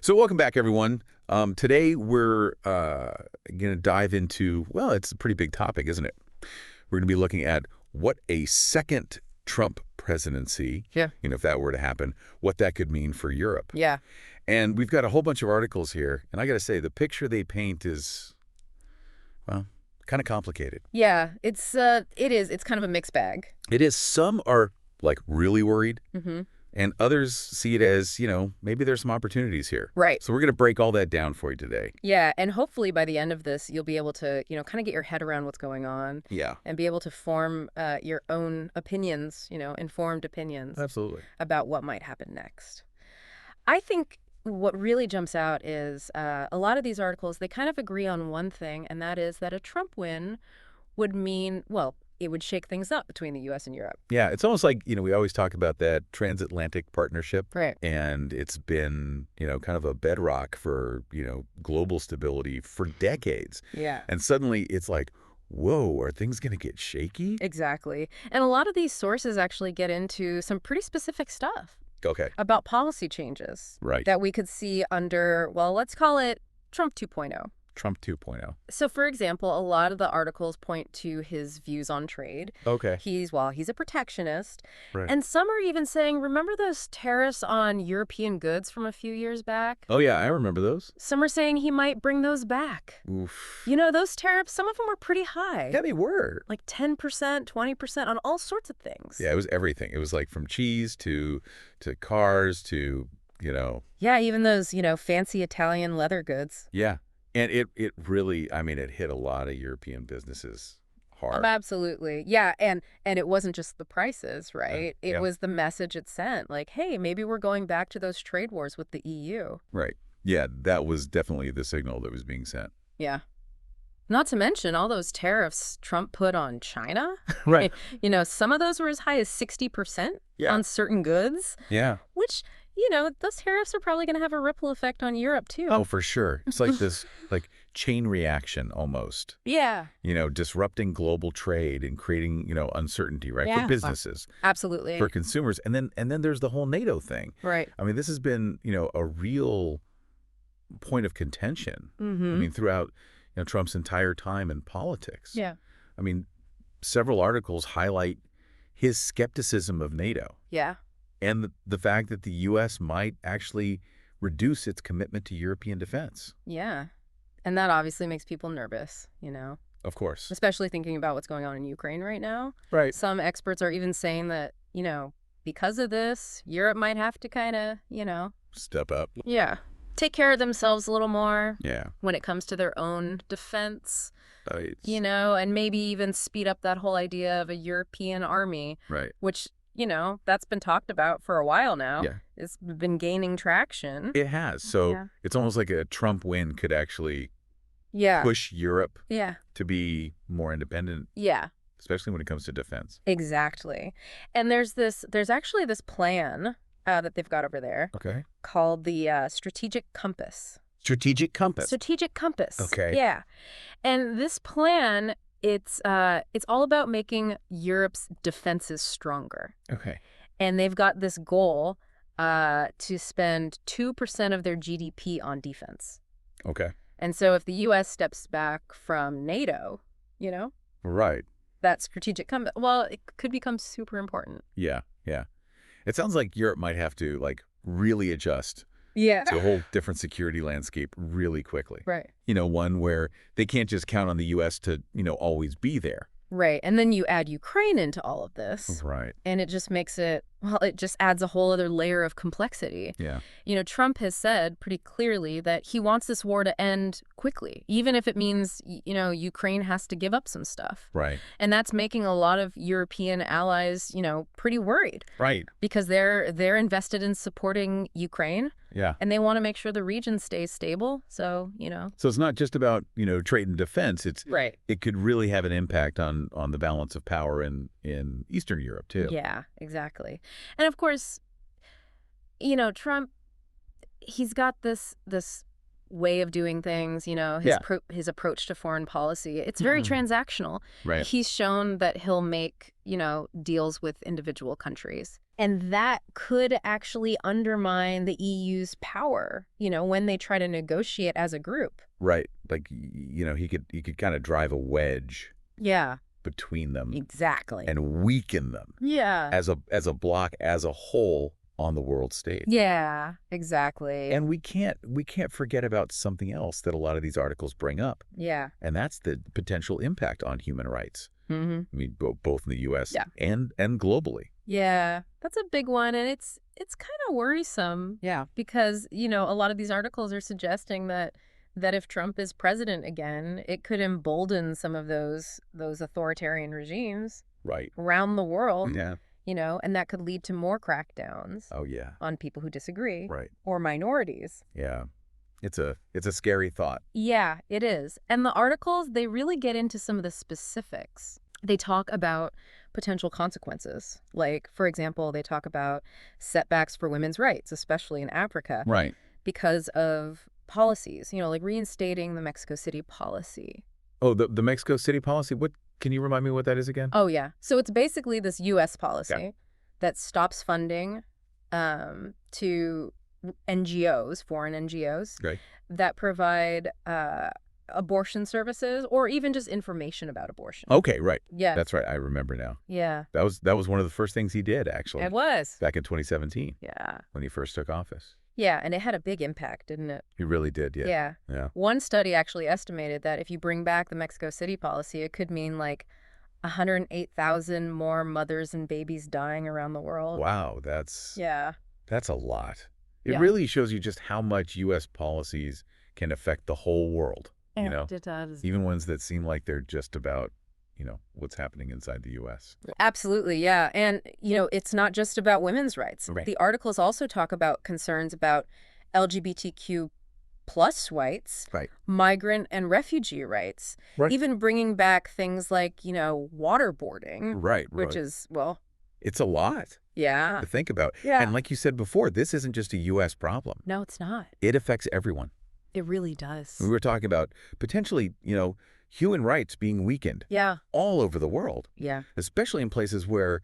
So welcome back, everyone. Today we're going to dive into, well, it's a pretty big topic, isn't it? We're going to be looking at what a second Trump presidency, if that were to happen, what that could mean for Europe. Yeah. And we've got a whole bunch of articles here, and I got to say, the picture they paint is, well, kind of complicated. Yeah, it is. It's kind of a mixed bag. It is. Some are, like, really worried. Mm-hmm. And others see it as, maybe there's some opportunities here. Right. So we're going to break all that down for you today. Yeah, and hopefully by the end of this, you'll be able to, kind of get your head around what's going on. Yeah. And be able to form your own opinions, informed opinions. Absolutely. About what might happen next. I think what really jumps out is a lot of these articles, they kind of agree on one thing, and that is that a Trump win would mean, well, it would shake things up between the U.S. and Europe. Yeah, it's almost like, we always talk about that transatlantic partnership. Right. And it's been, kind of a bedrock for, global stability for decades. Yeah. And suddenly it's like, whoa, are things going to get shaky? Exactly. And a lot of these sources actually get into some pretty specific stuff. Okay. About policy changes. Right. That we could see under, well, let's call it Trump 2.0. Trump 2.0. So, for example, a lot of the articles point to his views on trade. Okay. He's a protectionist. Right. And some are even saying, remember those tariffs on European goods from a few years back? Oh, yeah, I remember those. Some are saying he might bring those back. Oof. Those tariffs, some of them were pretty high. Yeah, they were. Like 10%, 20% on all sorts of things. Yeah, it was everything. It was like from cheese to cars to, Yeah, even those, fancy Italian leather goods. Yeah. And it really, it hit a lot of European businesses hard. Absolutely. Yeah, and it wasn't just the prices, right? It was the message it sent. Like, hey, maybe we're going back to those trade wars with the EU. Right. Yeah, that was definitely the signal that was being sent. Yeah. Not to mention all those tariffs Trump put on China. Right. Some of those were as high as 60% on certain goods. Yeah. Which, those tariffs are probably going to have a ripple effect on Europe, too. Oh, for sure. It's like this chain reaction almost. Yeah. Disrupting global trade and creating, uncertainty, right? Yeah. For businesses. Absolutely. For consumers. And then there's the whole NATO thing. Right. This has been, a real point of contention. Mm-hmm. Throughout, Trump's entire time in politics. Yeah. Several articles highlight his skepticism of NATO. Yeah. And the fact that the U.S. might actually reduce its commitment to European defense. Yeah. And that obviously makes people nervous, Of course. Especially thinking about what's going on in Ukraine right now. Right. Some experts are even saying that, because of this, Europe might have to kind of, step up. Yeah. Take care of themselves a little more. Yeah. When it comes to their own defense. Right. And maybe even speed up that whole idea of a European army. Right. Which, that's been talked about for a while now. Yeah. It's been gaining traction. It has. So it's almost like a Trump win could actually push Europe to be more independent. Yeah. Especially when it comes to defense. Exactly. And there's actually this plan that they've got over there. Okay. Called the Strategic Compass. Strategic Compass. Strategic Compass. Okay. Yeah. And this plan, it's all about making Europe's defenses stronger. Okay. And they've got this goal to spend 2% of their GDP on defense. Okay. And so if the U.S. steps back from NATO, Right. that strategic compass, well, it could become super important. Yeah. Yeah. It sounds like Europe might have to, really adjust to a whole different security landscape really quickly. Right. One where they can't just count on the U.S. to, always be there. Right. And then you add Ukraine into all of this. Right. And it just makes it, it just adds a whole other layer of complexity. Yeah. Trump has said pretty clearly that he wants this war to end quickly, even if it means, Ukraine has to give up some stuff. Right. And that's making a lot of European allies, pretty worried. Right. Because they're invested in supporting Ukraine. Yeah. And they want to make sure the region stays stable. So, So it's not just about, trade and defense. It's right. It could really have an impact on the balance of power in Eastern Europe, too. Yeah, exactly. And of course, Trump, he's got this way of doing things, Yeah. his approach to foreign policy. It's very transactional. Right. He's shown that he'll make, deals with individual countries. And that could actually undermine the EU's power, when they try to negotiate as a group. Right. Like, he could kind of drive a wedge Yeah, between them exactly. and weaken them Yeah. as a bloc, as a whole on the world stage. Yeah, exactly. And we can't forget about something else that a lot of these articles bring up. Yeah. And that's the potential impact on human rights. Mm-hmm. I mean, both in the U.S. Yeah. and globally. Yeah, that's a big one, and it's kind of worrisome. Yeah. Because, a lot of these articles are suggesting that if Trump is president again, it could embolden some of those authoritarian regimes Right. around the world. Yeah. And that could lead to more crackdowns Oh, yeah. on people who disagree. Right. Or minorities. Yeah. It's a scary thought. Yeah, it is. And the articles, they really get into some of the specifics. They talk about potential consequences. Like, for example, they talk about setbacks for women's rights, especially in Africa, Right. because of policies, like reinstating the Mexico City policy. Oh, the Mexico City policy? What can you remind me what that is again? Oh, yeah. So it's basically this U.S. policy Yeah. that stops funding to NGOs, foreign NGOs, Right. that provide abortion services or even just information about abortion. Okay, right. Yeah. That's right. I remember now. Yeah. That was one of the first things he did, actually. It was. Back in 2017 Yeah. when he first took office. Yeah, and it had a big impact, didn't it? He really did, yeah. Yeah. Yeah. One study actually estimated that if you bring back the Mexico City policy, it could mean like 108,000 more mothers and babies dying around the world. Wow, that's a lot. It Yeah. really shows you just how much U.S. policies can affect the whole world, It does. even ones that seem like they're just about, what's happening inside the U.S. Absolutely, yeah. And, it's not just about women's rights. Right. The articles also talk about concerns about LGBTQ plus rights, Right. migrant and refugee rights, Right. even bringing back things like, waterboarding, Right, which right. is, well, It's a lot yeah. to think about. Yeah. And like you said before, this isn't just a U.S. problem. No, it's not. It affects everyone. It really does. We were talking about potentially, human rights being weakened Yeah. all over the world, Yeah. especially in places where,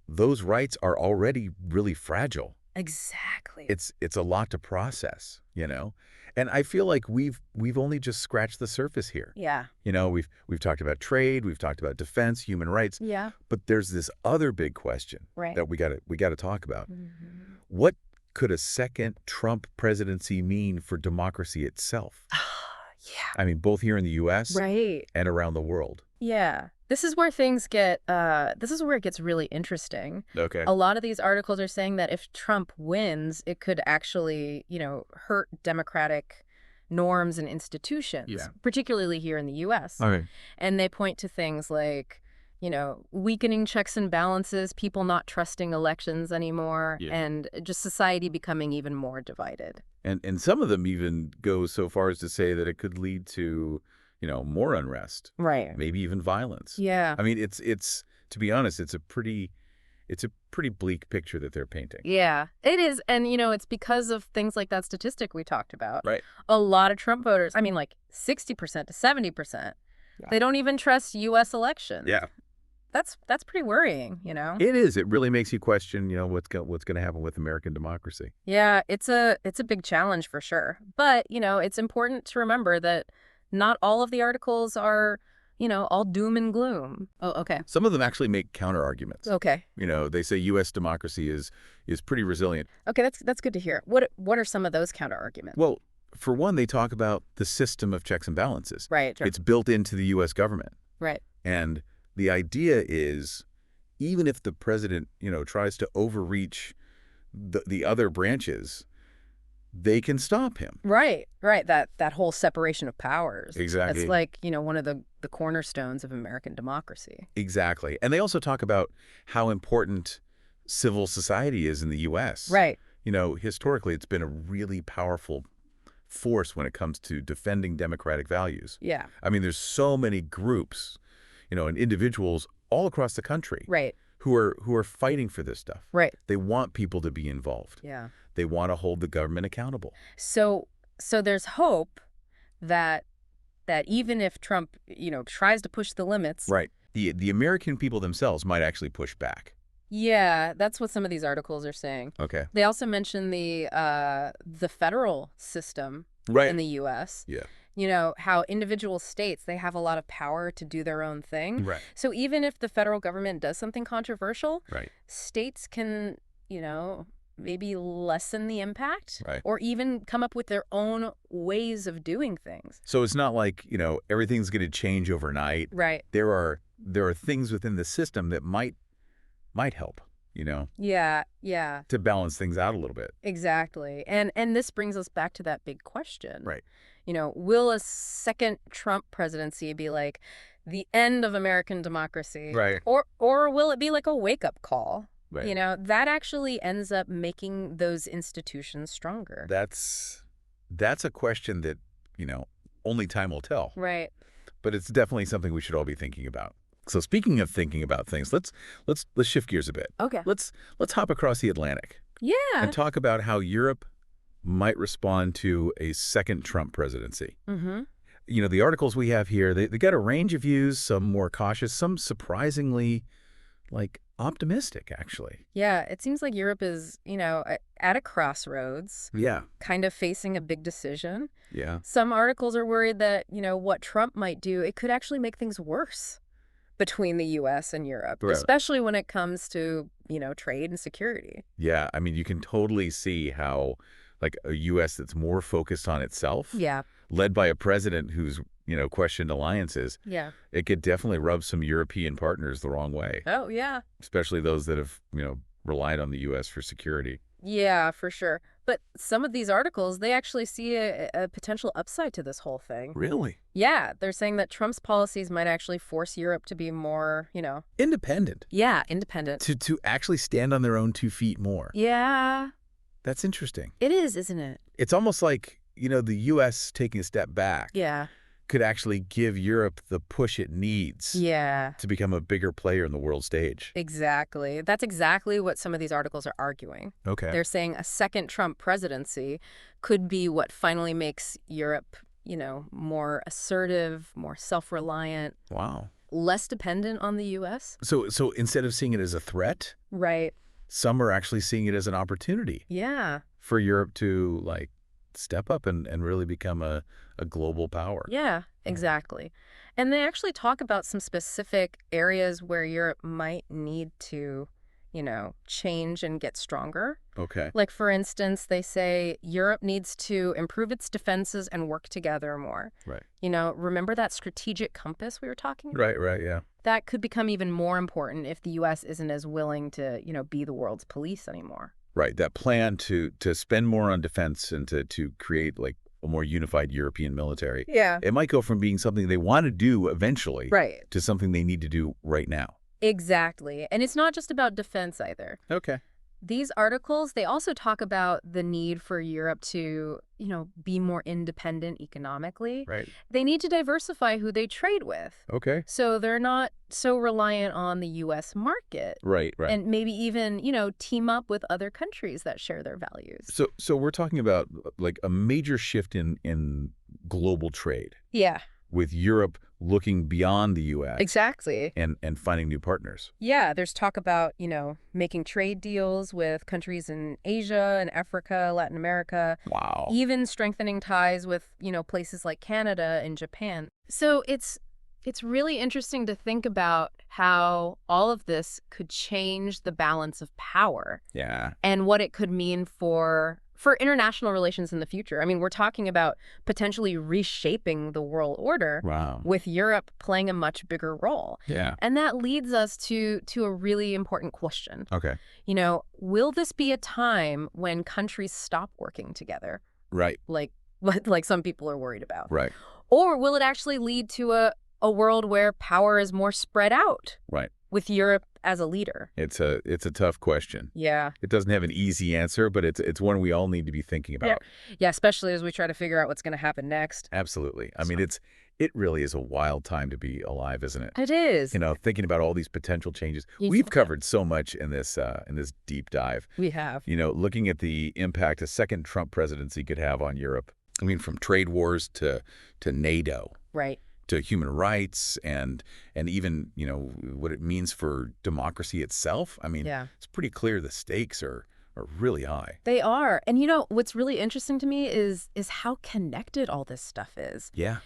those rights are already really fragile. Exactly. It's a lot to process, And I feel like we've only just scratched the surface here. Yeah. We've talked about trade, we've talked about defense, human rights, Yeah. but there's this other big question Right. that we got to talk about. Mm-hmm. What could a second Trump presidency mean for democracy itself? Yeah. I mean, both here in the U.S. Right. and around the world. Yeah. This is where it gets really interesting. Okay. A lot of these articles are saying that if Trump wins, it could actually, hurt democratic norms and institutions, Yeah. particularly here in the U.S. All right. And they point to things like, weakening checks and balances, people not trusting elections anymore, Yeah. and just society becoming even more divided. And some of them even go so far as to say that it could lead to, more unrest, Right. maybe even violence. Yeah. I mean, it's to be honest, it's a pretty bleak picture that they're painting. Yeah, it is. And, it's because of things like that statistic we talked about. Right. A lot of Trump voters, I mean, like 60% to 70%, Yeah. they don't even trust U.S. elections. Yeah. That's pretty worrying, It is. It really makes you question, what's going to happen with American democracy. Yeah, it's a big challenge for sure. But, it's important to remember that not all of the articles are, all doom and gloom. Oh, okay. Some of them actually make counter arguments. Okay. They say U.S. democracy is pretty resilient. Okay, that's good to hear. What are some of those counter arguments? Well, for one, they talk about the system of checks and balances. Right. Sure. It's built into the U.S. government. Right. And the idea is, even if the president, tries to overreach the other branches, they can stop him. Right. That whole separation of powers. Exactly. That's like, one of the cornerstones of American democracy. Exactly. And they also talk about how important civil society is in the U.S. Right. Historically, it's been a really powerful force when it comes to defending democratic values. Yeah. I mean, there's so many groups, and individuals all across the country Right. who are fighting for this stuff. Right. They want people to be involved. Yeah. They want to hold the government accountable. So So there's hope that even if Trump, tries to push the limits. Right. The American people themselves might actually push back. Yeah, that's what some of these articles are saying. Okay. They also mention the federal system Right. in the U.S. Yeah. How individual states, they have a lot of power to do their own thing. Right. So even if the federal government does something controversial, Right. states can, maybe lessen the impact, Right. or even come up with their own ways of doing things. So it's not like, everything's going to change overnight. Right. There are things within the system that might help, Yeah, yeah, to balance things out a little bit. exactly. And this brings us back to that big question. Right. Will a second Trump presidency be like the end of American democracy? Right. Or will it be like a wake-up call? Right. That actually ends up making those institutions stronger. That's a question that, only time will tell. Right. But it's definitely something we should all be thinking about. So speaking of thinking about things, let's shift gears a bit. Okay. Let's hop across the Atlantic Yeah. and talk about how Europe might respond to a second Trump presidency. Mm-hmm. The articles we have here, they got a range of views, some more cautious, some surprisingly, optimistic, actually. Yeah, it seems like Europe is, at a crossroads, Yeah. kind of facing a big decision. Yeah. Some articles are worried that, what Trump might do, it could actually make things worse between the U.S. and Europe, Right. especially when it comes to, trade and security. Yeah. I mean, you can totally see how, a U.S. that's more focused on itself, Yeah. led by a president who's, questioned alliances, Yeah. it could definitely rub some European partners the wrong way, Oh, yeah. especially those that have, relied on the U.S. for security. Yeah, for sure. But some of these articles, they actually see a potential upside to this whole thing. Really? Yeah, they're saying that Trump's policies might actually force Europe to be more, Independent. Yeah, independent. To actually stand on their own 2 feet more. Yeah, That's interesting. it is, isn't it? It's almost like, the U.S. taking a step back Yeah. could actually give Europe the push it needs Yeah, to become a bigger player in the world stage. exactly. That's exactly what some of these articles are arguing. Okay. They're saying a second Trump presidency could be what finally makes Europe, more assertive, more self-reliant, Wow. less dependent on the U.S. So instead of seeing it as a threat, Right. some are actually seeing it as an opportunity Yeah. for Europe to step up and really become a global power. Yeah, exactly. And they actually talk about some specific areas where Europe might need to, change and get stronger. Okay. Like, for instance, they say Europe needs to improve its defenses and work together more. Right. Remember that strategic compass we were talking about? Right, yeah. That could become even more important if the U.S. isn't as willing to, be the world's police anymore. Right. That plan to spend more on defense and to create a more unified European military. Yeah. It might go from being something they want to do eventually Right. to something they need to do right now. Exactly. And it's not just about defense either. Okay. These articles, they also talk about the need for Europe to, be more independent economically. Right. They need to diversify who they trade with. Okay. So they're not so reliant on the U.S. market. Right. And maybe even, team up with other countries that share their values. So we're talking about a major shift in global trade, Yeah, with Europe looking beyond the U.S. exactly. and finding new partners. Yeah, there's talk about, making trade deals with countries in Asia and Africa, Latin America. Wow. Even strengthening ties with, places like Canada and Japan. So it's really interesting to think about how all of this could change the balance of power Yeah. and what it could mean for international relations in the future. I mean, we're talking about potentially reshaping the world order. Wow. With Europe playing a much bigger role. Yeah. And that leads us to a really important question. Okay. Will this be a time when countries stop working together, Right. like some people are worried about? Right. Or will it actually lead to a world where power is more spread out, Right. with Europe as a leader? It's a tough question. Yeah. It doesn't have an easy answer, but it's one we all need to be thinking about. Yeah, especially as we try to figure out what's going to happen next. Absolutely. I mean, it really is a wild time to be alive, isn't it? It is. Thinking about all these potential changes. Yeah. We've covered so much in this deep dive. We have. Looking at the impact a second Trump presidency could have on Europe. I mean, from trade wars to NATO, Right. to human rights and even, what it means for democracy itself. I mean, Yeah. it's pretty clear the stakes are really high. They are. And what's really interesting to me is how connected all this stuff is. Yeah.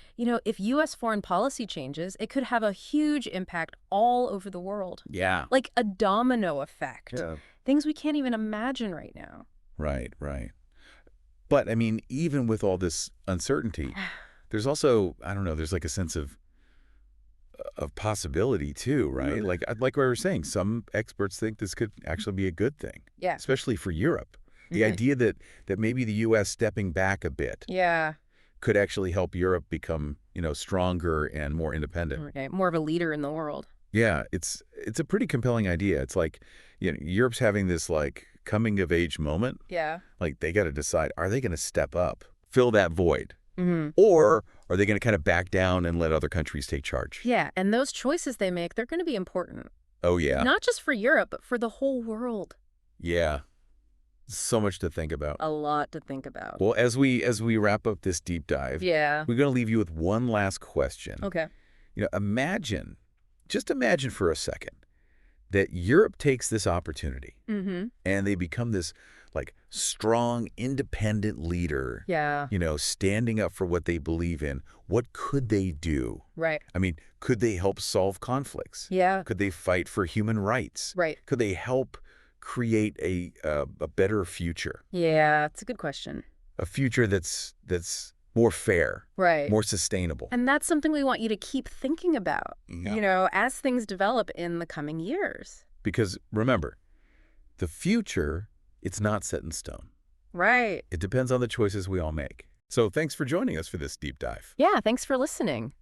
If U.S. foreign policy changes, it could have a huge impact all over the world. Yeah. Like a domino effect. Yeah. Things we can't even imagine right now. Right, right. But, I mean, even with all this uncertainty, there's also, I don't know, there's like a sense of possibility too, right? Like we were saying, some experts think this could actually be a good thing, Yeah. especially for Europe. The idea that maybe the U.S. stepping back a bit Yeah. could actually help Europe become, stronger and more independent. Okay. More of a leader in the world. Yeah, it's a pretty compelling idea. It's like, Europe's having this like coming of age moment. Yeah. Like they got to decide, are they going to step up, fill that void? Mm-hmm. Or are they going to kind of back down and let other countries take charge? Yeah. And those choices they make, they're going to be important. Oh, yeah. Not just for Europe, but for the whole world. Yeah. So much to think about. A lot to think about. Well, as we wrap up this deep dive, Yeah. we're going to leave you with one last question. Okay. Just imagine for a second that Europe takes this opportunity Mm-hmm. and they become this like strong, independent leader, Yeah. standing up for what they believe in. What could they do? Right. I mean, could they help solve conflicts? Yeah. Could they fight for human rights? Right. Could they help create a better future? Yeah. It's a good question. A future that's more fair, Right. more sustainable. And that's something we want you to keep thinking about, Yeah. as things develop in the coming years. Because remember, the future, it's not set in stone. Right. It depends on the choices we all make. So thanks for joining us for this deep dive. Yeah. Thanks for listening.